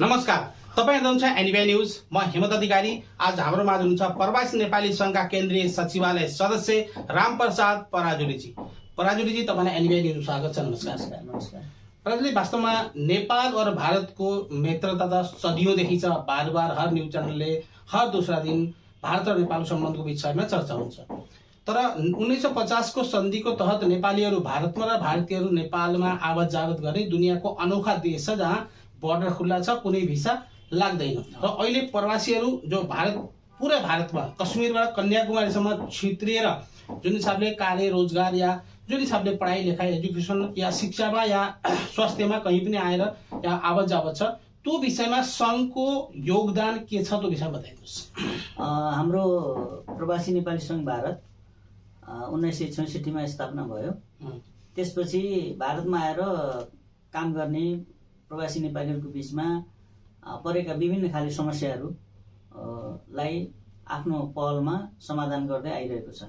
नमस्कार, तपाईँ हुनुहुन्छ एनबिआई न्यूज। म हेमन्त अधिकारी। आज हाम्रो माझ हुनुहुन्छ प्रवासी नेपाली संघका केन्द्रीय सचिवालय सदस्य रामप्रसाद पराजुलीजी। पराजुलीजी, तपाईँलाई एनबिआई न्यूज स्वागत छ। नमस्कार। नमस्कार। पराजुली, वास्तवमा नेपाल और भारतको मित्रता त सदियोंदेखि छ। बार बार हर न्यूज च्यानलले हर दूसरा दिन भारत र नेपालको सम्बन्धको विषयमा चर्चा हुन्छ। तर 1950 को सन्धिको तहत नेपालीहरू भारतमा र भारतीयहरू नेपालमा आवत जावत गर्ने दुनियाँको अनोखा देश छ, जहाँ बर्डर खुल्ला छ, कुनै भिसा लाग्दैन। र अहिले प्रवासीहरू जो पुरै भारतमा कश्मीरबाट कन्याकुमारीसम्म छित्रिएर जुन हिसाबले कार्य रोजगार या जुन हिसाबले पढाइ लेखाइ एजुकेसन या शिक्षामा या स्वास्थ्यमा कहीँ पनि आएर या आवत जावत छ, त्यो विषयमा सङ्घको योगदान के छ, त्यो विषय बताइदिनुहोस्। हाम्रो प्रवासी नेपाली सङ्घ भारत 1966 मा स्थापना भयो। त्यसपछि भारतमा आएर काम गर्ने प्रवासी नेपालीहरूको बीचमा परेका विभिन्न खाले समस्याहरूलाई आफ्नो पहलमा समाधान गर्दै आइरहेको छ।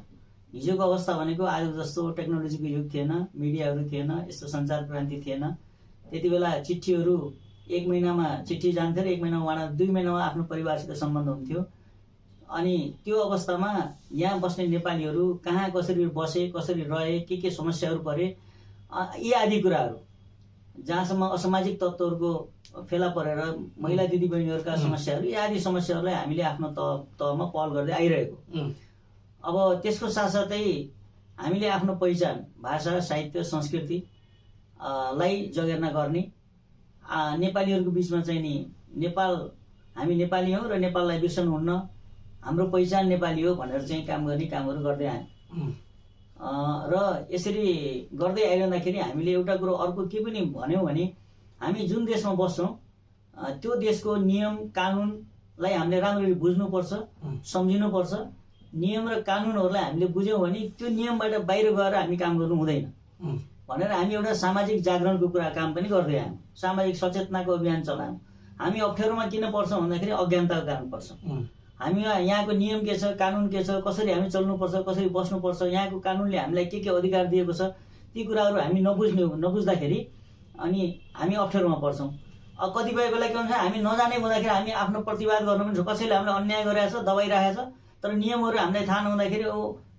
हिजोको अवस्था भनेको आज जस्तो टेक्नोलोजीको युग थिएन, मिडियाहरू थिएन, यस्तो सञ्चार क्रान्ति थिएन। त्यति बेला चिठीहरू 1 महिनामा चिठी जान्थ्यो र 1 महिनामा 2 महिनामा आफ्नो परिवारसित सम्बन्ध हुन्थ्यो। अनि त्यो अवस्थामा यहाँ बस्ने नेपालीहरू कहाँ कसरी बसे, कसरी रहे, के समस्याहरू परे, यी आदि कुराहरू, जहाँसम्म असामाजिक तत्त्वहरूको फेला परेर महिला दिदीबहिनीहरूका समस्याहरू, यी आदि समस्याहरूलाई हामीले आफ्नो तहमा पहल गर्दै आइरहेको। अब त्यसको साथसाथै हामीले आफ्नो पहिचान, भाषा, साहित्य, संस्कृति लाई जगेर्ना गर्ने, नेपालीहरूको बिचमा चाहिँ नि नेपाल, हामी नेपाली हौँ र नेपाललाई बिर्सनुहुन्न, हाम्रो पहिचान नेपाली हो भनेर चाहिँ काम गर्ने कामहरू गर्दै आयौँ। र यसरी गर्दै आइरहँदाखेरि हामीले एउटा कुरो अर्को के पनि भन्यौँ भने, हामी जुन देशमा बस्छौँ त्यो देशको नियम कानुनलाई हामीले राम्ररी बुझ्नुपर्छ, सम्झिनुपर्छ। नियम र कानुनहरूलाई हामीले बुझ्यौँ भने त्यो नियमबाट बाहिर गएर हामी काम गर्नु हुँदैन भनेर हामी एउटा सामाजिक जागरणको काम पनि गर्दै आयौँ। सामाजिक सचेतनाको अभियान चलायौँ। हामी अप्ठ्यारोमा किन पर्छौँ भन्दाखेरि अज्ञानताको कारण पर्छौँ। हामी यहाँको नियम के छ, कानुन के छ, कसरी हामी चल्नुपर्छ, कसरी बस्नुपर्छ, यहाँको कानुनले हामीलाई के अधिकार दिएको छ, ती कुराहरू हामी नबुझ्दाखेरि अनि हामी अप्ठ्यारोमा पर्छौँ। कतिपय बेला के हुन्छ, हामी नजाने हुँदाखेरि हामी आफ्नो प्रतिवाद गर्नु पनि छ, कसैले हामीलाई अन्याय गरिरहेछ, दबाइरहेछ, तर नियमहरू हामीलाई थाहा नहुँदाखेरि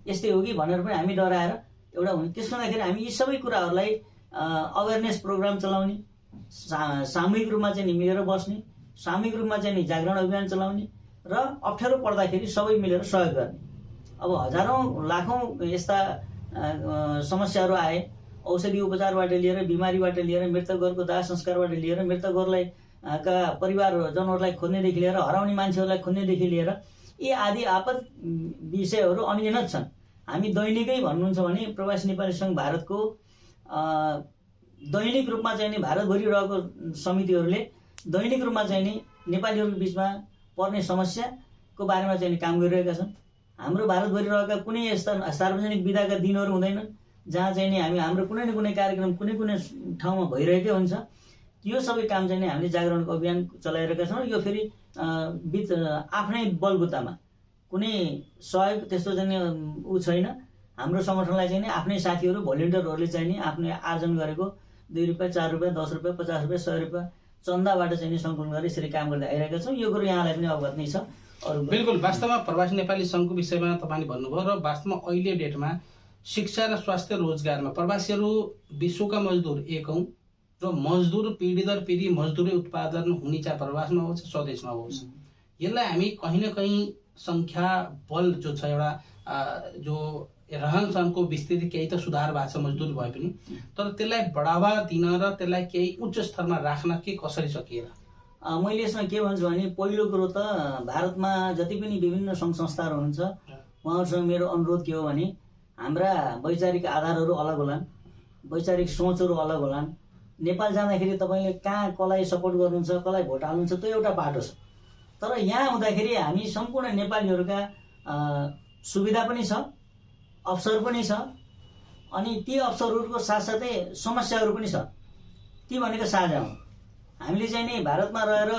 यस्तै हो कि भनेर पनि हामी डराएर एउटा हुन्छ। त्यसो हुँदाखेरि हामी यी सबै कुराहरूलाई अवेरनेस प्रोग्राम चलाउने, सामूहिक रूपमा चाहिँ मिलेर बस्ने, सामूहिक रूपमा चाहिँ जागरण अभियान चलाउने र अप्ठ्यारो पर्दाखेरि सबै मिलेर सहयोग गर्ने। अब हजारौँ लाखौँ यस्ता समस्याहरू आए, औषधि उपचारबाट लिएर, बिमारीबाट लिएर, मृतकहरूको दाह संस्कारबाट लिएर, मृतकहरूलाई का परिवारजनहरूलाई खोज्नेदेखि लिएर, हराउने मान्छेहरूलाई खोज्नेदेखि लिएर, यी आदि आपद विषयहरू अनगिनत छन्। हामी दैनिकै भन्नुहुन्छ भने प्रवासी नेपाली सङ्घ भारतको दैनिक रूपमा चाहिँ नि भारतभरि रहेको समितिहरूले दैनिक रूपमा चाहिँ नि नेपालीहरूको बिचमा पर्ने समस्याको बारेमा चाहिँ काम गरिरहेका छन्। हाम्रो भारतभरि रहेका कुनै यस्ता सार्वजनिक विधाका दिनहरू हुँदैनन् जहाँ चाहिँ नि हाम्रो कुनै न कुनै कार्यक्रम कुनै ठाउँमा भइरहेकै हुन्छ। यो सबै काम चाहिँ नि हामीले जागरणको अभियान चलाइरहेका छौँ। यो फेरि आफ्नै बलबुतामा कुनै सहयोग त्यस्तो चाहिँ छैन। हाम्रो सङ्गठनलाई चाहिँ नि आफ्नै साथीहरू, भोलिन्टियरहरूले चाहिँ नि आफ्नो आर्जन गरेको 2 रुपियाँ, 4 रुपियाँ, 10 रुपियाँ, 50 रुपियाँ, 100 रुपियाँ चन्दाबाट चाहिँ नि सङ्कलन गरेर यसरी काम गर्दै आइरहेका छौँ। यो कुरो यहाँलाई पनि अवगत नै छ। बिल्कुल, वास्तवमा प्रवासी नेपाली सङ्घको विषयमा तपाईँले भन्नुभयो र वास्तवमा अहिले डेटमा शिक्षा र स्वास्थ्य रोजगारमा प्रवासीहरू विश्वका मजदुर एक हौँ र मजदुर पिँढी दर पिँढी मजदुरी उत्पादन हुने चाहे प्रवासमा होस् स्वदेशमा होस्, यसलाई हामी कहीँ न कहीँ सङ्ख्या बल जो छ, एउटा जो रहन सहनको विस्तृति केही त सुधार भएको छ मजदुर भए पनि, तर त्यसलाई बढावा दिन र त्यसलाई केही उच्च स्तरमा राख्न के कसरी सकिएला? मैले यसमा के भन्छु भने, पहिलो कुरो त भारतमा जति पनि विभिन्न सङ्घ संस्थाहरू हुनुहुन्छ उहाँहरूसँग मेरो अनुरोध के हो भने, हाम्रा वैचारिक आधारहरू अलग होलान्, वैचारिक सोचहरू अलग होलान्। नेपाल जाँदाखेरि तपाईँले कहाँ कसलाई सपोर्ट गर्नुहुन्छ, कसलाई भोट हाल्नुहुन्छ, त्यो एउटा बाटो छ। तर यहाँ हुँदाखेरि हामी सम्पूर्ण नेपालीहरूका सुविधा पनि छ, अवसर पनि छ, अनि ती अवसरहरूको साथसाथै समस्याहरू पनि छ। ती भनेको साझा हुन्। हामीले चाहिँ नि भारतमा रहेर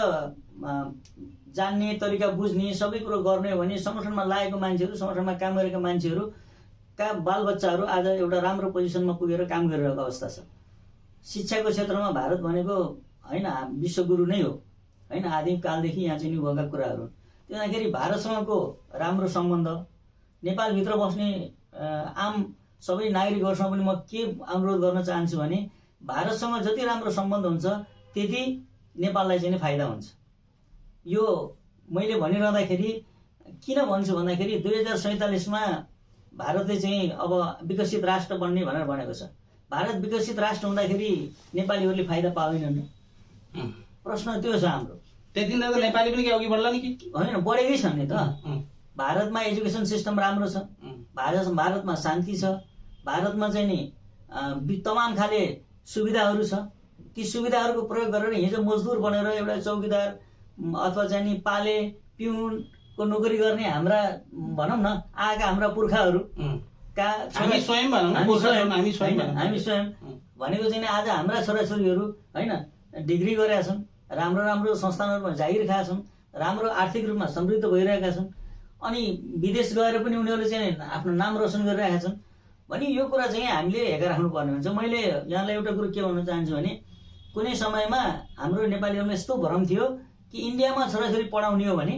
जान्ने तरिका बुझ्ने सबै कुरो गर्ने हो भने सङ्गठनमा लागेको मान्छेहरू, सङ्गठनमा काम गरेका मान्छेहरूका बालबच्चाहरू आज एउटा राम्रो पोजिसनमा पुगेर काम गरिरहेको अवस्था छ। शिक्षाको क्षेत्रमा भारत भनेको होइन विश्वगुरु नै हो। होइन, आदिमकालदेखि यहाँ चाहिँ नि भएका कुराहरू हुन्। त्यो हुँदाखेरि भारतसँगको राम्रो सम्बन्ध, नेपालभित्र बस्ने आम सबै नागरिकहरूसँग पनि म के अनुरोध गर्न चाहन्छु भने भारतसँग जति राम्रो सम्बन्ध हुन्छ त्यति नेपाललाई चाहिँ नि फाइदा हुन्छ। यो मैले भनिरहँदाखेरि किन भन्छु भन्दाखेरि 2047मा भारतले चाहिँ अब विकसित राष्ट्र बन्ने भनेर भनेको छ। भारत विकसित राष्ट्र हुँदाखेरि नेपालीहरूले फाइदा पाउँदैनन्। प्रश्न त्यो छ हाम्रो। त्यतिखेर त नेपाली पनि के अघि बढ्ला नि कि होइन, बढेकै छ नि त। भारतमा एजुकेसन सिस्टम राम्रो छ, भारतमा शान्ति छ, भारतमा चाहिँ नि तमाम खाले सुविधाहरू छ। ती सुविधाहरूको प्रयोग गरेर हिजो मजदुर बनेर एउटा चौकीदार अथवा चाहिँ नि पाले पिउनको नोकरी गर्ने हाम्रा भनौँ न आएका हाम्रा पुर्खाहरू हामी स्वयं भनेको चाहिँ आज हाम्रा छोराछोरीहरू होइन डिग्री गरेका छन्, राम्रो राम्रो संस्थानहरूमा जागिर खाएका छन्, राम्रो आर्थिक रूपमा समृद्ध भइरहेका छन्, अनि विदेश गएर पनि उनीहरूले चाहिँ आफ्नो नाम रोशन गरिरहेका छन् भने यो कुरा चाहिँ हामीले हेरेर राख्नुपर्ने हुन्छ। मैले यहाँलाई एउटा कुरो के भन्न चाहन्छु भने कुनै समयमा हाम्रो नेपालीहरूमा यस्तो भ्रम थियो कि इन्डियामा छोराछोरी पढाउने हो भने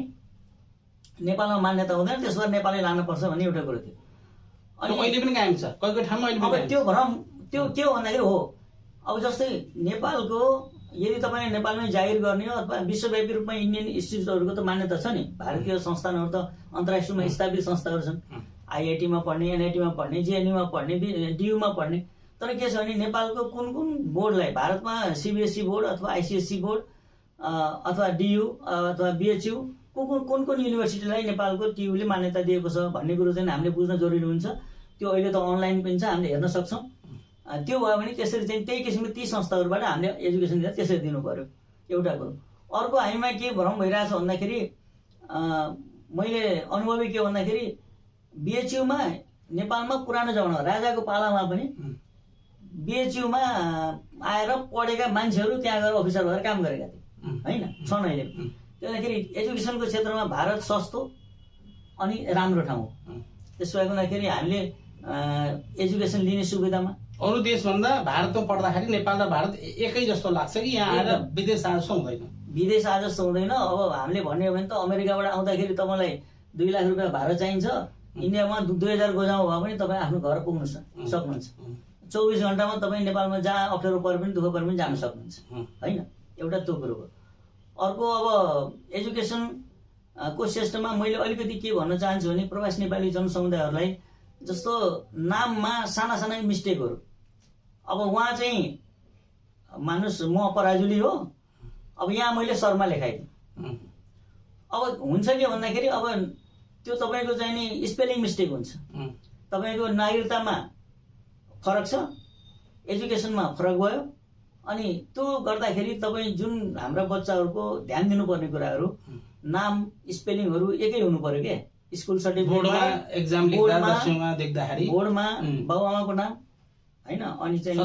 नेपालमा मान्यता हुँदैन, त्यसो भएर नेपालै लानुपर्छ भन्ने एउटा कुरो थियो। अनि अहिले पनि कायम छ, कहिले ठाउँमा अहिले अब त्यो भ्रम त्यो के हो भन्दाखेरि हो अब जस्तै नेपालको यदि तपाईँले नेपालमै जागिर गर्ने हो अथवा विश्वव्यापी रूपमा इन्डियन इन्स्टिट्युटहरूको त मान्यता छ नि, भारतीय संस्थानहरू त अन्तर्राष्ट्रिय रूपमा स्थापित संस्थाहरू छन्। आइआइटीमा पढ्ने, एनआइटीमा पढ्ने, जेएनयूमा पढ्ने, डियूमा पढ्ने। तर के छ भने नेपालको कुन कुन बोर्डलाई भारतमा सीबीएसई बोर्ड अथवा आइसिएसई बोर्ड अथवा डियू अथवा बिएचयू कुन कुन युनिभर्सिटीलाई नेपालको टियुले मान्यता दिएको छ भन्ने कुरो चाहिँ हामीले बुझ्न जरुरी हुन्छ। त्यो अहिले त अनलाइन पनि छ, हामीले हेर्न सक्छौँ। त्यो भयो भने त्यसरी चाहिँ त्यही किसिमको ती संस्थाहरूबाट हामीले एजुकेसन दिँदा त्यसरी दिनु पर्यो, एउटा कुरो। अर्को हामीमा के भ्रम भइरहेछ भन्दाखेरि मैले अनुभवी के भन्दाखेरि बिएचयुमा नेपालमा पुरानो जमाना राजाको पालामा पनि बिएचयुमा आएर पढेका मान्छेहरू त्यहाँ गएर अफिसर भएर काम गरेका थिए होइन, छन् अहिले। त्यहाँखेरि एजुकेसनको क्षेत्रमा भारत सस्तो अनि राम्रो ठाउँ हो। त्यसो भएको हुँदाखेरि हामीले एजुकेसन लिने सुविधामा अरू देशभन्दा भारतमा पढ्दाखेरि नेपाल र भारत एकै जस्तो लाग्छ कि यहाँ आएर विदेश आए जस्तो हुँदैन? विदेश आए जस्तो हुँदैन। अब हामीले भन्ने हो भने त अमेरिकाबाट आउँदाखेरि तपाईँलाई 2 लाख रुपियाँ भाडा चाहिन्छ, इन्डियामा 2000 गोजामा भए पनि तपाईँ आफ्नो घर पुग्नु सक्नुहुन्छ। 24 घन्टामा तपाईँ नेपालमा जहाँ अप्ठ्यारो परे पनि दुःख परे पनि जान सक्नुहुन्छ होइन, एउटा त्यो कुरो हो। अर्को अब एजुकेसन को सिस्टममा मैले अलिकति के भन्न चाहन्छु भने प्रवासी नेपाली जनसमुदायहरूलाई जस्तो नाममा साना साना मिस्टेकहरू, अब उहाँ चाहिँ मानुस म पराजुली हो, अब यहाँ मैले शर्मा लेखाइदिएँ। अब हुन्छ के भन्दाखेरि अब त्यो तपाईँको चाहिँ नि स्पेलिङ मिस्टेक हुन्छ, तपाईँको नागरिकतामा फरक छ, एजुकेसनमा फरक भयो। अनि त्यो गर्दाखेरि तपाईँ जुन हाम्रा बच्चाहरूको ध्यान दिनुपर्ने कुराहरू नाम स्पेलिङहरू एकै हुनु पर्यो क्या। स्कुल सर्टिफिकेटमा एक्जाम देख्दाखेरि बोर्डमा बाबुआमाको नाम होइन, अनि चाहिँ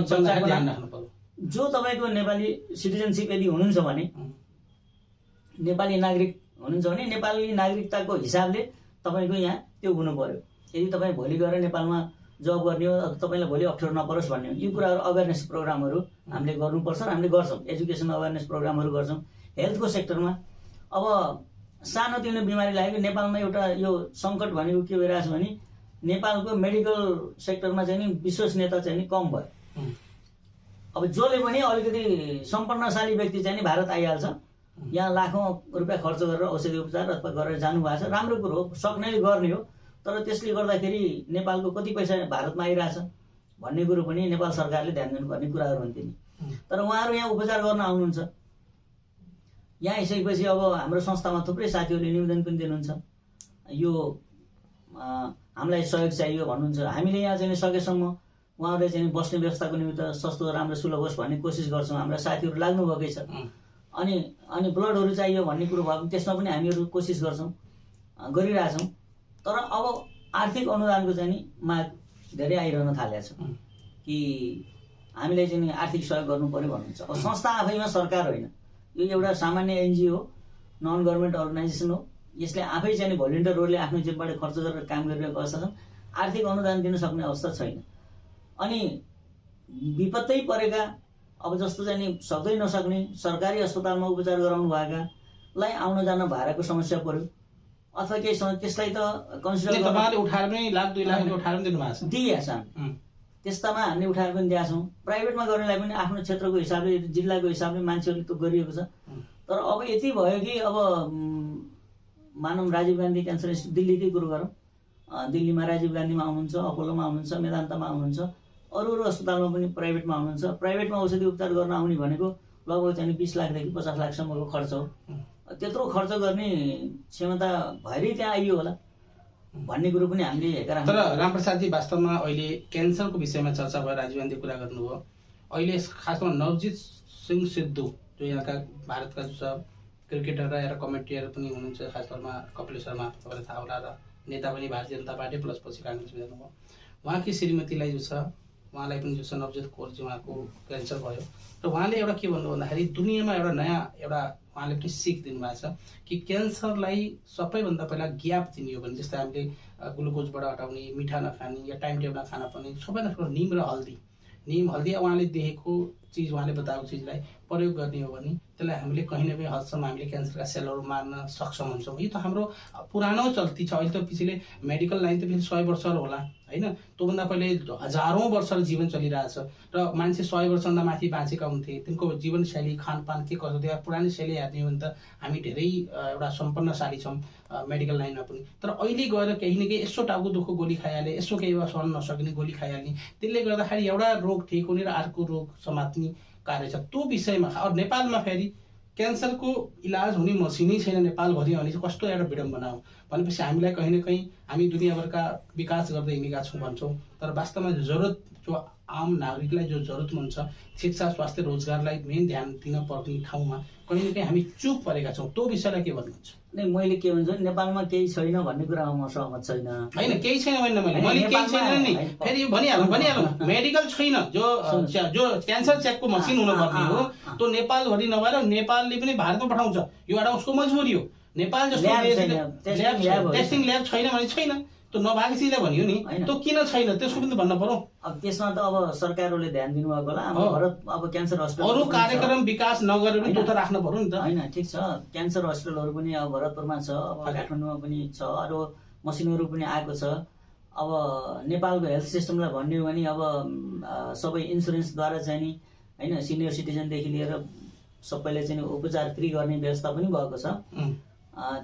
जो तपाईँको नेपाली सिटिजनसिप यदि हुनुहुन्छ भने, नेपाली नागरिक हुनुहुन्छ भने नेपाली नागरिकताको हिसाबले तपाईँको यहाँ त्यो हुनु पर्यो। यदि तपाईँ भोलि गएर नेपालमा जब गर्ने हो, तपाईँलाई भोलि अप्ठ्यारो नपरोस् भन्ने हो, यो कुराहरू अवेरनेस प्रोग्रामहरू हामीले गर्नुपर्छ र हामीले गर्छौँ। एजुकेसन अवेरनेस प्रोग्रामहरू गर्छौँ। हेल्थको सेक्टरमा अब सानोतिनो बिमारी लाग्यो नेपालमा एउटा यो सङ्कट भनेको के भइरहेछ भने नेपालको मेडिकल सेक्टरमा चाहिँ नि विश्वसनीयता चाहिँ नि कम भयो। अब जसले पनि अलिकति सम्पन्नशाली व्यक्ति चाहिँ नि भारत आइहाल्छ, यहाँ लाखौँ रुपियाँ खर्च गरेर औषधि उपचार अथवा गरेर जानुभएको छ, राम्रो कुरो हो, सक्नेले गर्ने हो। तर त्यसले गर्दाखेरि नेपालको कति पैसा भारतमा आइरहेछ भन्ने कुरो पनि नेपाल सरकारले ध्यान दिनुपर्ने कुराहरू हुन्थे नि। तर उहाँहरू यहाँ उपचार गर्न आउनुहुन्छ, यहाँ आइसकेपछि अब हाम्रो संस्थामा थुप्रै साथीहरूले निवेदन पनि दिनुहुन्छ, यो हामीलाई सहयोग चाहियो भन्नुहुन्छ। हामीले यहाँ चाहिँ सकेसम्म उहाँहरूले चाहिँ बस्ने व्यवस्थाको निमित्त सस्तो राम्रो सुलभ होस् भन्ने कोसिस गर्छौँ। हाम्रा साथीहरू लाग्नुभएकै छ। अनि ब्लडहरू चाहियो भन्ने कुरो भयो भने त्यसमा पनि हामीहरू कोसिस गर्छौँ, गरिरहेछौँ। तर अब आर्थिक अनुदानको चाहिँ नि माग धेरै आइरहन थालेको छ कि हामीले चाहिँ आर्थिक सहयोग गर्नु पर्यो भन्नुहुन्छ। अब संस्था आफैमा सरकार होइन, यो एउटा सामान्य एनजिओ हो, नन गभर्मेन्ट अर्गनाइजेसन हो। यसले आफै चाहिँ भोलिन्टियर रोलले आफ्नो जेबबाट खर्च गरेर काम गरिरहेको अवस्था छ। आर्थिक अनुदान दिन सक्ने अवस्था छैन। अनि विपत्तै परेका अब जस्तो चाहिँ सक्दै नसक्ने सरकारी अस्पतालमा उपचार गराउनु भएका लाई आउन जान भाडाको समस्या पर्यो अथवा केही समय त्यसलाई त कन्सिडर तपाईँले उठाएर पनि लाख 2 लाख उठाएर पनि दिनुभएको छ दिइएको छ त्यस्तामा हामीले उठाएर पनि दिएका छौँ प्राइभेटमा गर्नेलाई पनि आफ्नो क्षेत्रको हिसाबले जिल्लाको हिसाबले मान्छेहरूले त गरिएको छ तर अब यति भयो कि अब मानव राजीव गान्धी क्यान्सर इन्स्टिट्युट दिल्लीकै कुरो गरौँ दिल्लीमा राजीव गान्धीमा आउनुहुन्छ अपोलोमा आउनुहुन्छ मेदान्तमा आउनुहुन्छ अरू अरू अस्पतालमा पनि प्राइभेटमा आउनुहुन्छ प्राइभेटमा औषधि उपचार गर्न आउने भनेको लगभग चाहिँ 20 लाखदेखि 50 लाखसम्मको खर्च हो त्यत्रो खर्च गर्ने क्षमता भएरै त्यहाँ आइयो होला भन्ने कुरो पनि हामीले हेरेर तर रामप्रसादजी वास्तवमा अहिले क्यान्सरको विषयमा चर्चा भयो राजीव गान्धी कुरा गर्नुभयो अहिले खासमा नवजित सिंह सिद्धू जो यहाँका भारतका जो छ क्रिकेटर र एउटा कमेन्टेटर पनि हुनुहुन्छ खास तौरमा कपिल शर्मा तपाईँलाई थाहा होला र नेता पनि भारतीय जनता पार्टी प्लस पछि काङ्ग्रेस जानुभयो उहाँकी श्रीमतीलाई जो छ उहाँलाई पनि जो छ नवजित कौरजी उहाँको क्यान्सर भयो र उहाँले एउटा के भन्नु भन्दाखेरि दुनियाँमा एउटा नयाँ एउटा उहाँले पनि सिक दिनुभएको छ कि क्यान्सरलाई सबैभन्दा पहिला ग्याप दिने हो भने जस्तै हामीले ग्लुकोजबाट हटाउने मिठा नखाने या टाइम टेबलमा खाना पर्ने सबैभन्दा ठुलो निम र हल्दी उहाँले देखेको चिज उहाँले बताएको चिजलाई प्रयोग गर्ने हो भने त्यसलाई हामीले कहीँ न कहीँ हदसम्म हामीले क्यान्सरका सेलहरू मार्न सक्षम हुन्छौँ यो त हाम्रो पुरानो चल्ती छ अहिले त पछिले मेडिकल लाइन त फेरि 100 वर्षहरू होला होइन त्योभन्दा पहिले हजारौँ वर्ष जीवन चलिरहेछ र मान्छे 100 वर्षभन्दा माथि बाँचेका हुन्थे तिनको जीवनशैली खानपान के कसो थियो पुरानो शैली हेर्ने हो भने त हामी धेरै एउटा सम्पन्नशाली छौँ मेडिकल लाइनमा पनि तर अहिले गएर केही न केही यसो टाउको दुःखको गोली खाइहाले यसो केही सहन नसक्ने गोली खाइहाल्ने त्यसले गर्दाखेरि एउटा रोग ठिक हुने र अर्को रोग समात्ने कार्य छ त्यो विषयमा अब नेपालमा फेरि क्यान्सरको इलाज हुने मसिनै छैन नेपालभरि भने चाहिँ कस्तो एउटा विडम्बना हो भनेपछि हामीलाई कहीँ न कहीँ हामी दुनियाँभरका विकास गर्दै हिँडेका छौँ भन्छौँ तर वास्तवमा जरुरत जो आम नागरिकलाई जो जरुरतमन्द छ शिक्षा स्वास्थ्य रोजगारलाई मेन ध्यान दिन पर्ने ठाउँमा कहीँ न कहीँ हामी चुप परेका छौँ त्यो विषयलाई के भन्नुहुन्छ नै मैले के भन्छु नेपालमा केही छैन भन्ने कुरामा म सहमत छैन हैन केही छैन भन्ने मैले केही छैन नि फेरि यो भनिहालौँ मेडिकल छैन जो क्यान्सर चेकको मसिन हुनुपर्ने हो त्यो नेपालभरि नभएर नेपालले पनि भारतमा पठाउँछ यो एउटा उसको मजबुरी हो नेपाल जस्तो टेस्टिङ ल्याब छैन भने छैन त्यो नभएको चिजलाई भनियो नि त्यो किन छैन त्यसको पनि भन्न पर्यो अब त्यसमा त अब सरकारहरूले ध्यान दिनुभएको होला अब क्यान्सर हस्पिटल अरू कार्यक्रम विकास नगरेर पनि त्यो त राख्न पर्यो नि त हैन ठिक छ क्यान्सर हस्पिटलहरू पनि अब भरतपुरमा छ अब काठमाडौँमा पनि छ अरू मसिनहरू पनि आएको छ अब नेपालको हेल्थ सिस्टमलाई भन्ने हो भने अब सबै इन्सुरेन्सद्वारा चाहिँ नि हैन सिनियर सिटिजनदेखि लिएर सबैले चाहिँ उपचार फ्री गर्ने व्यवस्था पनि भएको छ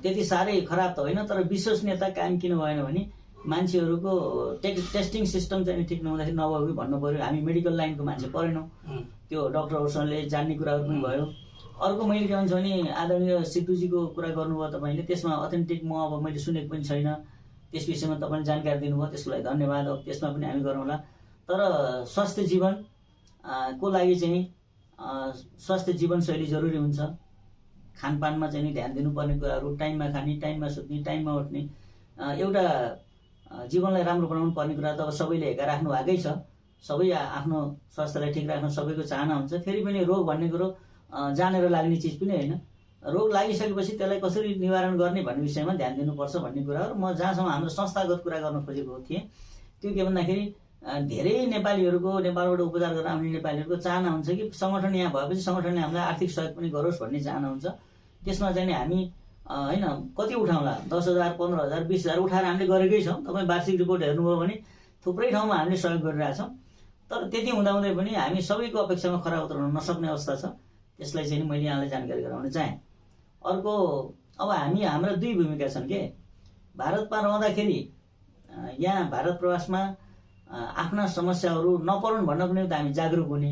त्यति साह्रै खराब त होइन तर विश्वसनीयता कायम किन भएन भने मान्छेहरूको टेस्टिङ सिस्टम चाहिँ ठिक नहुँदाखेरि नभयो कि भन्नु पर्यो हामी मेडिकल लाइनको मान्छे परेनौँ त्यो डक्टरहरूसँगले जान्ने कुराहरू पनि भयो अर्को मैले के भन्छु भने आदरणीय सिद्धुजीको कुरा गर्नुभयो तपाईँले त्यसमा अथेन्टिक म अब मैले सुनेको पनि छैन त्यस विषयमा तपाईँले जानकारी दिनुभयो त्यसको लागि धन्यवाद अब त्यसमा पनि हामी गरौँला तर स्वास्थ्य जीवन को लागि चाहिँ स्वास्थ्य जीवनशैली जरुरी हुन्छ खानपानमा चाहिँ नि ध्यान दिनुपर्ने कुराहरू टाइममा खाने टाइममा सुत्ने टाइममा उठ्ने एउटा जीवनलाई राम्रो बनाउनु पर्ने कुरा त अब सबैले हेरेर राख्नु भएकै छ सबै आफ्नो स्वास्थ्यलाई ठिक राख्न सबैको चाहना हुन्छ फेरि पनि रोग भन्ने कुरो जानेर लाग्ने चिज पनि होइन रोग लागिसकेपछि त्यसलाई कसरी निवारण गर्ने भन्ने विषयमा ध्यान दिनुपर्छ भन्ने कुराहरू म जहाँसम्म हाम्रो संस्थागत कुरा गर्न खोजेको थिएँ त्यो के भन्दाखेरि धेरै नेपालीहरूको नेपालबाट उपचार गर्न आउने नेपालीहरूको चाहना हुन्छ कि सङ्गठन यहाँ भएपछि सङ्गठनले हामीलाई आर्थिक सहयोग पनि गरोस् भन्ने चाहना हुन्छ त्यसमा चाहिँ हामी होइन कति उठाउँला 10,000 15,000 20,000 उठाएर हामीले गरेकै छौँ तपाईँ वार्षिक रिपोर्ट हेर्नुभयो भने थुप्रै ठाउँमा हामीले सहयोग गरिरहेछौँ तर त्यति हुँदाहुँदै पनि हामी सबैको अपेक्षामा खरा उत्रन नसक्ने अवस्था छ त्यसलाई चाहिँ मैले यहाँलाई जानकारी गराउन चाहेँ अर्को अब हाम्रा दुई भूमिका छन् के भारतमा रहँदाखेरि यहाँ भारत प्रवासमा आफ्ना समस्याहरू नपरुन् भन्नको निम्ति हामी जागरुक हुने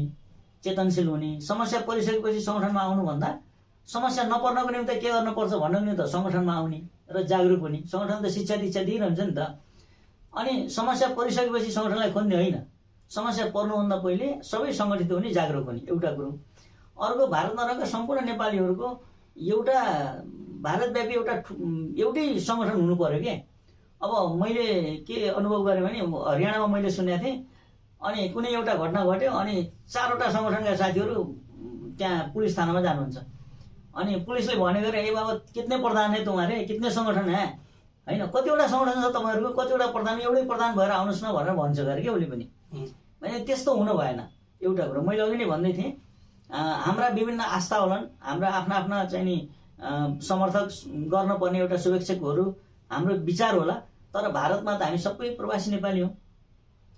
चेतनशील हुने समस्या परिसकेपछि सङ्गठनमा आउनुभन्दा समस्या नपर्नको निम्ति के गर्नुपर्छ भन्नको निम्ति सङ्गठनमा आउने र जागरुक हुने सङ्गठन त शिक्षा दीक्षा दिइरहन्छ नि त अनि समस्या परिसकेपछि सङ्गठनलाई खोज्ने होइन समस्या पर्नुभन्दा पहिले सबै सङ्गठित हुने जागरुक हुने एउटा कुरो अर्को भारतमा रहेका सम्पूर्ण नेपालीहरूको एउटा भारतव्यापी एउटै सङ्गठन हुनु पर्यो के अब मैले के अनुभव गरेँ भने हरियाणामा मैले सुनेको थिएँ अनि कुनै एउटा घटना घट्यो अनि 4वटा सङ्गठनका साथीहरू त्यहाँ पुलिस थानामा जानुहुन्छ अनि पुलिसले भने गरे ए बाबा कितने प्रधान है तुम्हारे कितने सङ्गठन है होइन कतिवटा सङ्गठन छ तपाईँहरूको कतिवटा प्रधान एउटै प्रधान भएर आउनुहोस् न भनेर भन्छ गरे के उसले पनि भने त्यस्तो हुनु भएन एउटा कुरो मैले अघि नै भन्दै थिएँ हाम्रा विभिन्न आस्था होलान् हाम्रा आफ्ना आफ्ना चाहिँ नि समर्थक गर्न पर्ने एउटा शुभेच्छकहरू हाम्रो विचार होला। तर भारतमा त हामी सबै प्रवासी नेपाली हौँ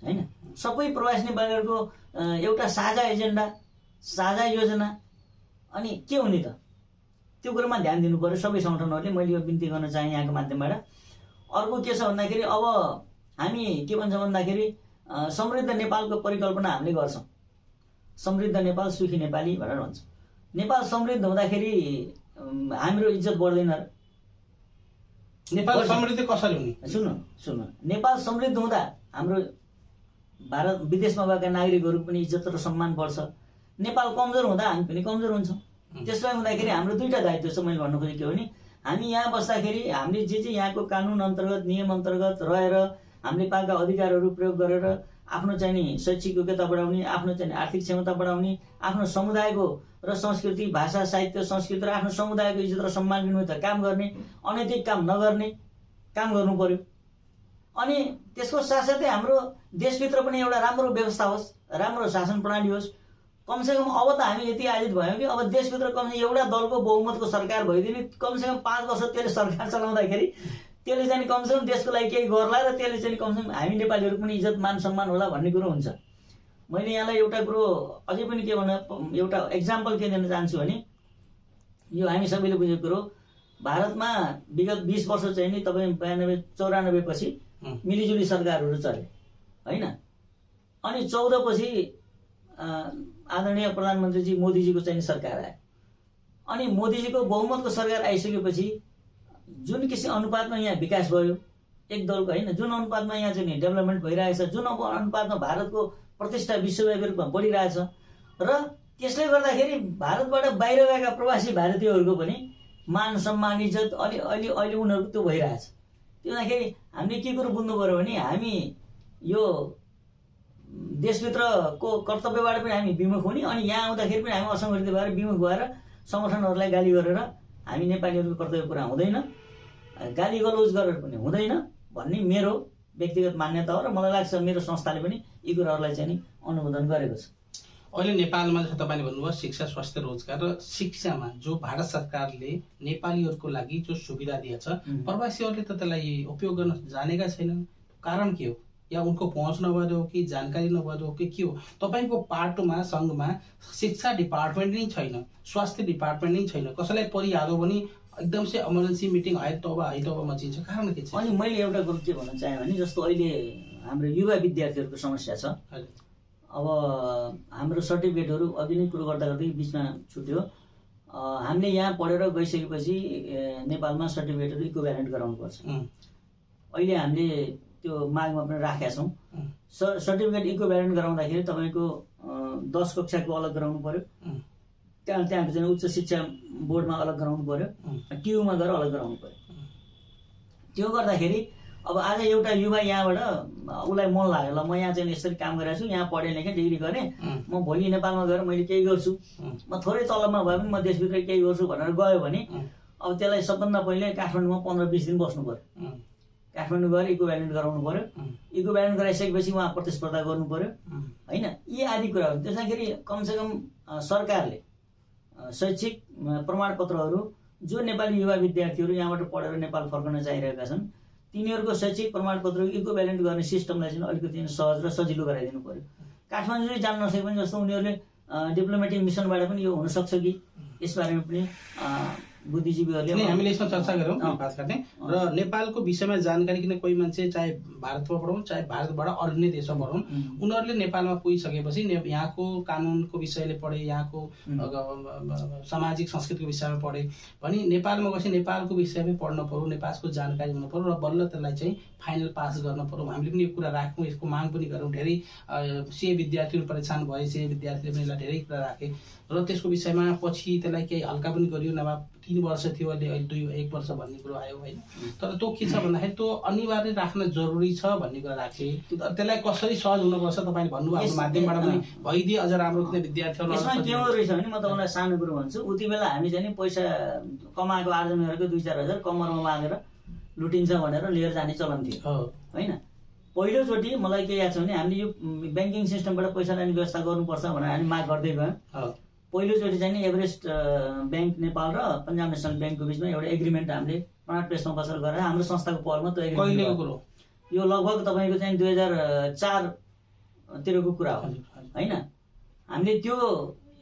होइन। सबै प्रवासी नेपालीहरूको एउटा साझा एजेन्डा, साझा योजना, अनि के हुने त त्यो कुरोमा ध्यान दिनु पर्यो सबै सङ्गठनहरूले। मैले यो बिन्ती गर्न चाहेँ यहाँको माध्यमबाट। अर्को के छ भन्दाखेरि अब हामी के भन्छ भन्दाखेरि समृद्ध नेपालको परिकल्पना हामीले गर्छौँ। समृद्ध नेपाल सुखी नेपाली भनेर भन्छ। नेपाल समृद्ध हुँदाखेरि हाम्रो इज्जत बढ्दैन र? नेपाल समृद्ध कसरी हुने? सुन्नु, नेपाल समृद्ध हुँदा हाम्रो भारत विदेशमा गएका नागरिकहरू पनि इज्जत र सम्मान बढ्छ। नेपाल कमजोर हुँदा हामी पनि कमजोर हुन्छौँ। त्यसलाई हुँदाखेरि हाम्रो दुईटा दायित्व छ। मैले भन्नु खोजेको हो भने हामी यहाँ बस्दाखेरि हामीले जे यहाँको कानुन अन्तर्गत, नियम अन्तर्गत रहेर हामीले पाएका अधिकारहरू प्रयोग गरेर आफ्नो चाहिँ नि शैक्षिक योग्यता बढाउने, आफ्नो चाहिँ आर्थिक क्षमता बढाउने, आफ्नो समुदायको र संस्कृति, भाषा, साहित्य, संस्कृति र आफ्नो समुदायको इज्जत र सम्मान विनिमय काम गर्ने, अनैतिक काम नगर्ने काम गर्नु पर्यो। अनि त्यसको साथसाथै हाम्रो देशभित्र पनि एउटा राम्रो व्यवस्था होस्, राम्रो शासन प्रणाली होस्। कमसेकम अब त हामी यति आजित भयौँ कि अब देशभित्र कमसेकम एउटा दलको बहुमतको सरकार भइदिने, कमसेकम 5 वर्ष त्यसले सरकार चलाउँदाखेरि त्यसले चाहिँ कमसेकम देशको लागि केही गर्ला र त्यसले चाहिँ कमसेकम हामी नेपालीहरू पनि इज्जत मान सम्मान होला भन्ने कुरो हुन्छ। मैले यहाँलाई एउटा कुरो अझै पनि के भन्न, एउटा एक्जाम्पल के दिन चाहन्छु भने यो हामी सबैले बुझेको कुरो, भारतमा विगत 20 वर्ष चाहिँ नि तपाईँ 92-94 पछि मिलिजुली सरकारहरू चले होइन। अनि 14 पछि आदरणीय प्रधानमन्त्रीजी मोदीजीको चाहिँ सरकार आयो। अनि मोदीजीको बहुमतको सरकार आइसकेपछि जुन किसिम अनुपातमा यहाँ विकास भयो एक दलको होइन, जुन अनुपातमा यहाँ चाहिँ डेभलपमेन्ट भइरहेछ, जुन अनुपातमा भारतको प्रतिष्ठा विश्वव्यापी रूपमा बढिरहेछ र त्यसले गर्दाखेरि भारतबाट बाहिर गएका प्रवासी भारतीयहरूको पनि मान सम्मान इज्जत अहिले उनीहरूको त्यो भइरहेछ। त्यो हुँदाखेरि हामीले के कुरो बुझ्नु पऱ्यो भने हामी यो देशभित्रको कर्तव्यबाट पनि हामी विमुख हुने, अनि यहाँ आउँदाखेरि पनि हामी असङ्गठित भएर विमुख भएर सङ्गठनहरूलाई गाली गरेर हामी नेपालीहरूको कर्तव्य पुरा हुँदैन, गाली गलौज गरेर पनि हुँदैन भन्ने मेरो व्यक्तिगत मान्यता हो। र मलाई लाग्छ मेरो संस्थाले पनि यी कुराहरूलाई चाहिँ नि अनुमोदन गरेको छ। अहिले नेपालमा जस्तो तपाईँले भन्नुभयो शिक्षा, स्वास्थ्य, रोजगार र शिक्षामा जो भारत सरकारले नेपालीहरूको लागि जो सुविधा दिएछ, प्रवासीहरूले त त्यसलाई उपयोग गर्न जानेका छैनन्। कारण के हो? या उनको पहुँच नभएर हो कि जानकारी नभएर हो कि के हो? तपाईँको पाटोमा सङ्घमा शिक्षा डिपार्टमेन्ट नै छैन, स्वास्थ्य डिपार्टमेन्ट नै छैन। कसैलाई परिहाल्यो भने एकदम से इमर्जेन्सी मिटिङ है तब मचिन्छ। कारण के छ? अनि मैले एउटा कुरो के भन्न चाहेँ भने जस्तो अहिले हाम्रो युवा विद्यार्थीहरूको समस्या छ। अब हाम्रो सर्टिफिकेटहरू अघि नै कुरो गर्दा गर्दै बिचमा छुट्यो। हामीले यहाँ पढेर गइसकेपछि नेपालमा सर्टिफिकेटहरू इक्विभ्यालेन्ट गराउनुपर्छ। अहिले हामीले त्यो मागमा पनि राखेका छौँ। सर्टिफिकेट इक्विभ्यालेन्ट गराउँदाखेरि तपाईँको 10 कक्षाको अलग गराउनु पर्यो, त्यहाँको चाहिँ उच्च शिक्षा बोर्डमा अलग गराउनु पर्यो, टियुमा गएर अलग गराउनु पर्यो। त्यो गर्दाखेरि अब आज एउटा युवा यहाँबाट उसलाई मन लाग्यो, ल म यहाँ चाहिँ यसरी काम गरिरहेको छु, यहाँ पढेँ लेखेँ डिग्री गरेँ, म भोलि नेपालमा गएर मैले केही गर्छु, म थोरै तलबमा भए पनि म देशभित्र केही गर्छु भनेर गयो भने अब त्यसलाई सबभन्दा पहिले काठमाडौँमा 15-20 दिन बस्नु पर्यो। काठमाडौँ गएर इक्विभ्यालेन्ट गराउनु पर्यो। इक्विभ्यालेन्ट गराइसकेपछि उहाँ प्रतिस्पर्धा गर्नु पर्यो होइन। यी आदि कुराहरू त्यसैखेरि कमसेकम सरकारले शैक्षिक प्रमाणपत्रहरू जो नेपाली युवा विद्यार्थीहरू यहाँबाट पढेर नेपाल फर्कन चाहिरहेका छन् तिनीहरूको शैक्षिक प्रमाणपत्र इक्विभ्यालेन्ट गर्ने सिस्टमलाई चाहिँ अलिकति सहज र सजिलो गराइदिनु पर्यो। काठमाडौँ जान नसके पनि जस्तो उनीहरूले डिप्लोमेटिक मिसनबाट पनि यो हुनसक्छ कि यसबारेमा पनि बुद्धिजीवीहरूले हामीले यसमा चर्चा गरौँ बात गर्ने र नेपालको विषयमा जानकारी किन कोही मान्छे चाहे भारतमा पढौँ चाहे भारतबाट अन्य देशमा पढौँ उनीहरूले नेपालमा पुगिसकेपछि यहाँको कानुनको विषयले पढे, यहाँको सामाजिक संस्कृतिको विषयमा पढे भने नेपालमा गएपछि नेपालको विषयमै पढ्न पर्यो, नेपालको जानकारी हुनु पर्यो र बल्ल त्यसलाई चाहिँ फाइनल पास गर्न पर्यो। हामीले पनि यो कुरा राख्यौँ, यसको माग पनि गरौँ। धेरै सिए विद्यार्थीहरू परेशान भए, सिए विद्यार्थीले पनि यसलाई धेरै कुरा राखे र त्यसको विषयमा पछि त्यसलाई केही हल्का पनि गरियो। नभए 3 वर्ष थियो, अहिले 1 वर्ष भन्ने कुरो आयो होइन। तर त्यो के छ भन्दाखेरि त्यो अनिवार्य राख्न जरुरी छ भन्ने कुरा राखे। त्यसलाई कसरी सहज हुनुपर्छ तपाईँले भन्नुभएको माध्यमबाट पनि भइदिए अझ राम्रो विद्यार्थीहरू। यसमा के हो रहेछ भने म तपाईँलाई सानो कुरो भन्छु। उति बेला हामी चाहिँ पैसा कमाएको आर्जन गरेको 2-4 हजार कम्मरमा मागेर लुटिन्छ भनेर लिएर जाने चलन थियो होइन। पहिलोचोटि मलाई के याद छ भने हामीले यो ब्याङ्किङ सिस्टमबाट पैसा लाने व्यवस्था गर्नुपर्छ भनेर हामी माग गर्दै गयौँ। पहिलोचोटि चाहिँ नि एभरेस्ट ब्याङ्क नेपाल र पन्जाब नेसनल ब्याङ्कको बिचमा एउटा एग्रिमेन्ट हामीले कनट प्रेसमा बसेर गरेर हाम्रो संस्थाको पहलमा त्यो एग्रिमेन्ट कहिलेको कुरो यो लगभग तपाईँको चाहिँ 2004 तिरको कुरा हो होइन। हामीले त्यो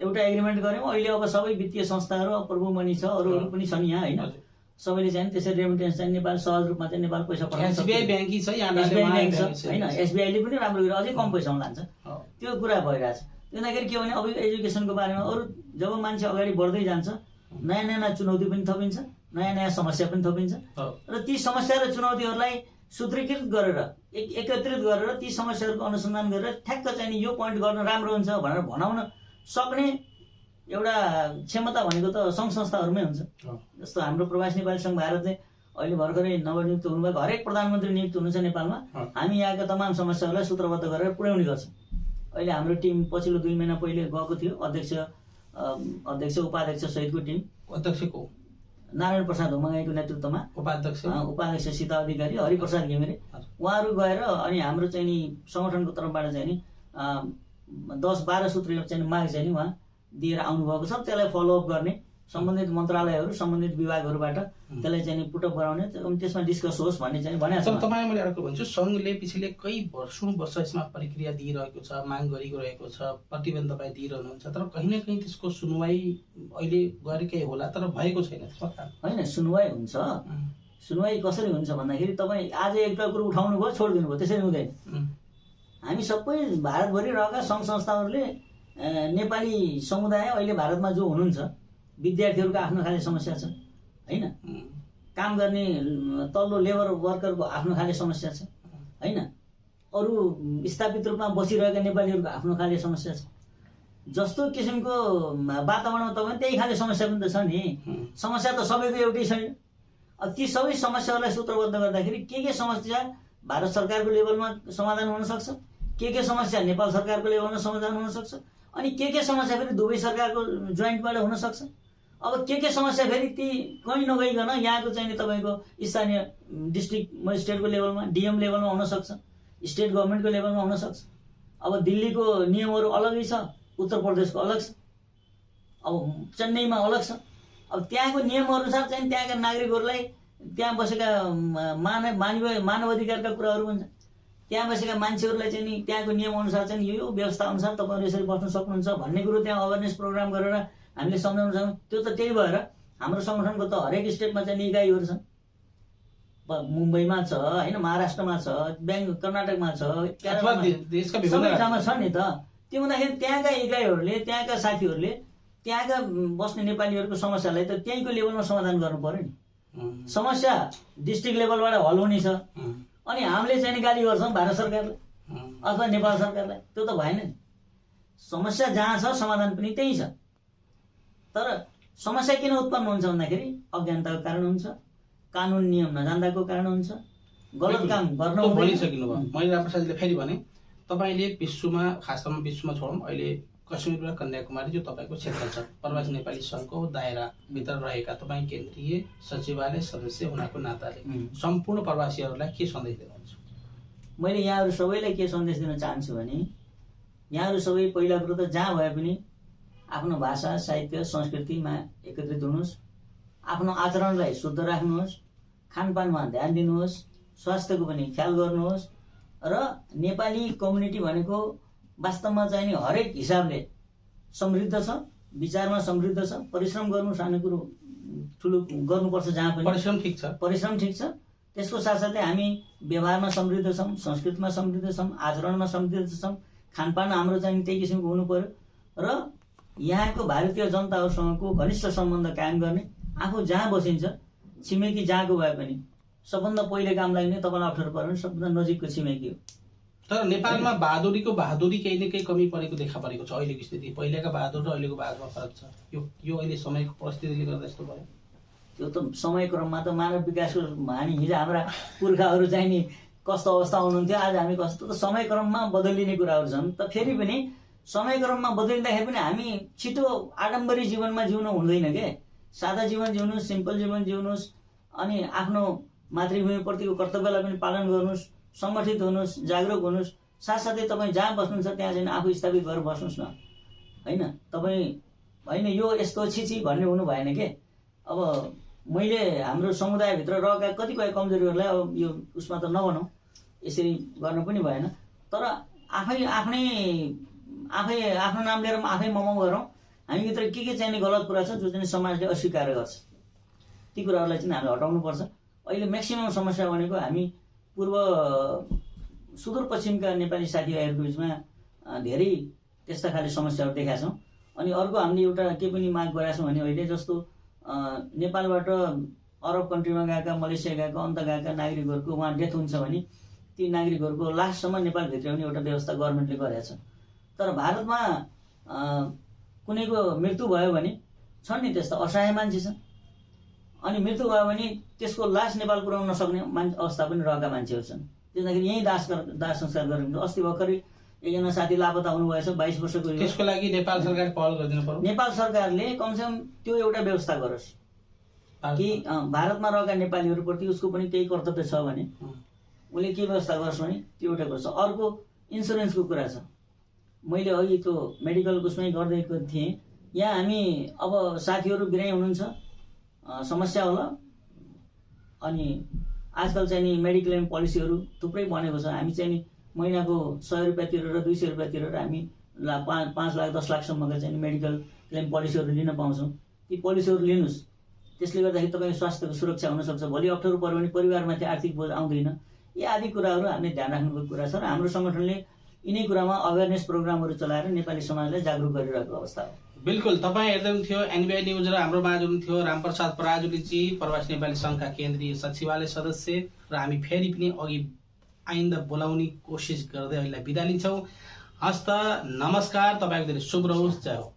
एउटा एग्रिमेन्ट गऱ्यौँ। अहिले अब सबै वित्तीय संस्थाहरू प्रभुमणि छ, अरूहरू पनि छन् यहाँ होइन। सबैले चाहिँ त्यसरी रेमिटेन्स चाहिँ नेपाल सहज रूपमा चाहिँ नेपाल पैसा पठाउन सक्छ। एसबीआई ब्याङ्कै छ यहाँ होइन, एसबीआईले पनि राम्रो गरेर अझै कम पैसामा लान्छ। त्यो कुरा भइरहेछ। त्योदाखेरि के भने अब एजुकेसनको बारेमा अरू जब मान्छे अगाडि बढ्दै जान्छ नयाँ नयाँ चुनौती पनि थपिन्छ, नयाँ नयाँ समस्या पनि थपिन्छ र ती समस्या र चुनौतीहरूलाई सूत्रीकृत गरेर एकत्रित गरेर ती समस्याहरूको अनुसन्धान गरेर ठ्याक्क चाहिँ यो पोइन्ट गर्न राम्रो हुन्छ भनेर भनाउन सक्ने एउटा क्षमता भनेको त सङ्घ संस्थाहरूमै हुन्छ। जस्तो हाम्रो प्रवासी नेपाली सङ्घ भारतले अहिले भर्खरै नवनियुक्त हुनुभएको हरेक प्रधानमन्त्री नियुक्त हुनुहुन्छ नेपालमा। हामी यहाँका तमाम समस्याहरूलाई सूत्रबद्ध गरेर पुर्याउने गर्छौँ। अहिले हाम्रो टिम पछिल्लो 2 महिना पहिले गएको थियो, अध्यक्ष उपाध्यक्ष सहितको टिम। अध्यक्षको नारायण प्रसाद होमगाईको नेतृत्वमा, उपाध्यक्ष सीता अधिकारी, हरिप्रसाद घिमिरे उहाँहरू गएर अनि हाम्रो चाहिँ नि सङ्गठनको तर्फबाट चाहिँ नि 10-12 सूत्री चाहिँ माग चाहिँ नि उहाँ दिएर आउनुभएको छ। त्यसलाई फलोअप गर्ने सम्बन्धित मन्त्रालयहरू सम्बन्धित विभागहरूबाट त्यसलाई चाहिँ नि पुटअप गराउने त्यसमा डिस्कस होस् भन्ने चाहिँ भनेको छ। तपाईँ मैले अर्को भन्छु, सङ्घले पिछले कई वर्षौँ यसमा प्रक्रिया दिइरहेको छ, माग गरिरहेको छ, प्रतिवेदन तपाईँ दिइरहनुहुन्छ, तर कहीँ न कहीँ त्यसको सुनवाई अहिले गरेकै होला तर भएको छैन। होइन, सुनवाई हुन्छ। सुनवाई कसरी हुन्छ भन्दाखेरि तपाईँ आज एउटा कुरो उठाउनु भयो छोडिदिनु भयो, त्यसरी हुँदैन। हामी सबै भारतभरि रहेका सङ्घ संस्थाहरूले नेपाली समुदाय अहिले भारतमा जो हुनुहुन्छ विद्यार्थीहरूको आफ्नो खाले समस्या छ होइन, काम गर्ने तल्लो लेबर वर्करको आफ्नो खाले समस्या छ होइन, अरू स्थापित रूपमा बसिरहेका नेपालीहरूको आफ्नो खाले समस्या छ। जस्तो किसिमको वातावरणमा तपाईँ त्यही खाले समस्या पनि त छ नि। समस्या त सबैको एउटै छैन। अब ती सबै समस्याहरूलाई सूत्रबद्ध गर्दाखेरि के समस्या भारत सरकारको लेभलमा समाधान हुन सक्छ, के समस्या नेपाल सरकारको लेभलमा समाधान हुन सक्छ, अनि के समस्या फेरि दुवै सरकारको जोइन्टबाट हुन सक्छ। अब के समस्या फेरि ती कहीँ नगइकन यहाँको चाहिँ तपाईँको स्थानीय डिस्ट्रिक्ट मजिस्ट्रेटको लेभलमा, डिएम लेभलमा हुन सक्छ, स्टेट गभर्मेन्टको लेभलमा हुन सक्छ। अब दिल्लीको नियमहरू अलगै छ, उत्तर प्रदेशको अलग छ, अब चेन्नईमा अलग छ। अब त्यहाँको नियमअनुसार चाहिँ त्यहाँका नागरिकहरूलाई त्यहाँ बसेका मानव अधिकारका कुराहरू हुन्छ। त्यहाँ बसेका मान्छेहरूलाई चाहिँ नि त्यहाँको नियमअनुसार चाहिँ यो व्यवस्था अनुसार तपाईँहरू यसरी बस्न सक्नुहुन्छ भन्ने कुरो त्यहाँ अवेरनेस प्रोग्राम गरेर हामीले सम्झाउन सक्छौँ। त्यो त त्यही भएर हाम्रो सङ्गठनको त हरेक स्टेटमा चाहिँ निकायहरू छन्। मुम्बईमा छ होइन, महाराष्ट्रमा छ, कर्नाटकमा छ, सबै ठाउँमा छ नि त। त्यो हुँदाखेरि त्यहाँका इकाइहरूले त्यहाँका साथीहरूले त्यहाँका बस्ने नेपालीहरूको समस्यालाई त त्यहीँको लेभलमा समाधान गर्नु पर्यो नि। समस्या डिस्ट्रिक्ट लेभलबाट हल हुने छ अनि हामीले चाहिँ गाली गर्छौँ भारत सरकारलाई अथवा नेपाल सरकारलाई, त्यो त भएन नि। समस्या जहाँ छ समाधान पनि त्यही छ। तर समस्या किन उत्पन्न हुन्छ भन्दाखेरि अज्ञानताको कारण हुन्छ, कानुन नियम नजान्दाको कारण हुन्छ, गलत काम गर्न भनिसकिनु भयो। मैले प्रसादले फेरि भने तपाईँले विश्वमा, खास गरी विश्वमा छोडौँ, अहिले कश्मीर र कन्याकुमारी जो तपाईँको क्षेत्र छ, प्रवासी नेपाली सङ्घको दायराभित्र रहेका तपाईँ केन्द्रीय सचिवालय सदस्य हुनाको नाताले सम्पूर्ण प्रवासीहरूलाई के सन्देश दिनुहुन्छ? मैले यहाँहरू सबैलाई के सन्देश दिन चाहन्छु भने यहाँहरू सबै पहिला कुरो त जहाँ भए पनि आफ्नो भाषा साहित्य संस्कृतिमा एकत्रित हुनुहोस्, आफ्नो आचरणलाई शुद्ध राख्नुहोस्, खानपानमा ध्यान दिनुहोस्, स्वास्थ्यको पनि ख्याल गर्नुहोस् र नेपाली कम्युनिटी भनेको वास्तवमा चाहिँ नि हरेक हिसाबले समृद्ध छ, विचारमा समृद्ध छ। परिश्रम गर्नु सानो कुरो ठुलो गर्नुपर्छ, जहाँ पनि परिश्रम ठिक छ। त्यसको साथसाथै हामी व्यवहारमा समृद्ध छौँ, संस्कृतिमा समृद्ध छौँ, आचरणमा समृद्ध छौँ, खानपान हाम्रो चाहिँ त्यही किसिमको हुनु पर्यो र यहाँको भारतीय जनताहरूसँगको घनिष्ठ सम्बन्ध कायम गर्ने। आफू जहाँ बसिन्छ, छिमेकी जहाँको भए पनि सबभन्दा पहिले काम लाग्ने तपाईँलाई अप्ठ्यारो पर्यो भने सबभन्दा नजिकको छिमेकी हो। तर नेपालमा बहादुरी केही न केही कमी परेको देखा परेको छ। अहिलेको स्थिति पहिलेका बहादुर र अहिलेको बहादुरमा फरक छ। यो अहिले समयको परिस्थितिले गर्दा यस्तो भयो। त्यो त समय क्रममा त मानव विकासको हामी हिजो हाम्रा पुर्खाहरू चाहिँ नि कस्तो अवस्था हुनुहुन्थ्यो, आज हामी कस्तो, त समय क्रममा बदलिने कुराहरू छन्। त फेरि पनि समय क्रममा बदलिँदाखेरि पनि हामी छिटो आडम्बरी जीवनमा जिउनु हुँदैन के। सादा जीवन जिउनुहोस्, सिम्पल जीवन जिउनुहोस्, अनि आफ्नो मातृभूमिप्रतिको कर्तव्यलाई पनि पालन गर्नुहोस्, सङ्गठित हुनुहोस्, जागरुक हुनुहोस्। साथसाथै तपाईँ जहाँ बस्नुहुन्छ त्यहाँ चाहिँ आफू स्थापित भएर बस्नुहोस् न होइन। तपाईँ होइन यो यस्तो छिछि भन्ने हुनु भएन के। अब मैले हाम्रो समुदायभित्र रहेका कतिपय कमजोरीहरूलाई अब यो उसमा त नभनौँ, यसरी गर्नु पनि भएन। तर आफै आफ्नो नाम लिएर आफै ममौ गरौँ, हामीभित्र के चाहिँ गलत कुरा छ जो चाहिँ समाजले अस्वीकार गर्छ, ती कुराहरूलाई चाहिँ हामीले हटाउनुपर्छ। अहिले म्याक्सिमम समस्या भनेको हामी पूर्व सुदूरपश्चिमका नेपाली साथीभाइहरूको बिचमा धेरै त्यस्ता खाले समस्याहरू देखाएको छौँ। अनि अर्को हामीले एउटा के पनि माग गरेका छौँ भने अहिले जस्तो नेपालबाट अरब कन्ट्रीमा गएका, मलेसिया गएका, अन्त गएका नागरिकहरूको उहाँ डेथ हुन्छ भने ती नागरिकहरूको लास्टसम्म नेपालभित्र पनि एउटा व्यवस्था गभर्मेन्टले गरेको छ। तर भारतमा कुनैको मृत्यु भयो भने छन् नि त्यस्ता असहाय मान्छे छन्, अनि मृत्यु भयो भने त्यसको लास नेपाल पुर्याउन नसक्ने अवस्था पनि रहेका मान्छेहरू छन्। त्यसदाखेरि यहीँ दाह संस्कार गरिन्छ। अस्ति भर्खरै एकजना साथी लापता हुनुभएछ 22 वर्षको। त्यसको लागि नेपाल सरकार पहल गरिदिनु पर्यो। नेपाल सरकारले कमसेकम त्यो एउटा व्यवस्था गरोस् कि भारतमा रहेका नेपालीहरूप्रति उसको पनि त्यही कर्तव्य छ भने उसले के व्यवस्था गरोस् भने त्यो एउटा गर्छ। अर्को इन्सुरेन्सको कुरा छ। मैले अघि त्यो मेडिकल उसमै गर्दैको थिएँ। यहाँ हामी अब साथीहरू बिरामी हुनुहुन्छ, समस्या होला, अनि आजकल चाहिँ नि मेडिक्लेम पोलिसीहरू थुप्रै बनेको छ। हामी चाहिँ नि महिनाको 100 रुपियाँ तिरेर 200 रुपियाँ तिरेर हामी 5 लाख 10 लाखसम्मका चाहिँ मेडिकल क्लेम पोलिसीहरू लिन पाउँछौँ। ती पोलिसीहरू लिनुहोस्, त्यसले गर्दाखेरि तपाईँको स्वास्थ्यको सुरक्षा हुनसक्छ। भोलि अप्ठ्यारो पऱ्यो भने परिवारमाथि आर्थिक बोझ आउँदैन। यी आदि कुराहरू हामीले ध्यान राख्नुको कुरा छ र हाम्रो सङ्गठनले यिनै कुरामा अवेरनेस प्रोग्रामहरू चलाएर नेपाली समाजलाई जागरुक गरिरहेको अवस्था हो। बिल्कुल, तपाईँ हेर्दै हुनुहुन्थ्यो एनबिआई न्युज र हाम्रो माझ हुनुहुन्थ्यो रामप्रसाद पराजुलीजी, प्रवासी नेपाली सङ्घका केन्द्रीय सचिवालय सदस्य। र हामी फेरि पनि अघि आइन्दा बोलाउने कोसिस गर्दै अहिले बिदा लिन्छौँ। हस्त नमस्कार, तपाईँको धेरै शुभ रहोस्, जय हो।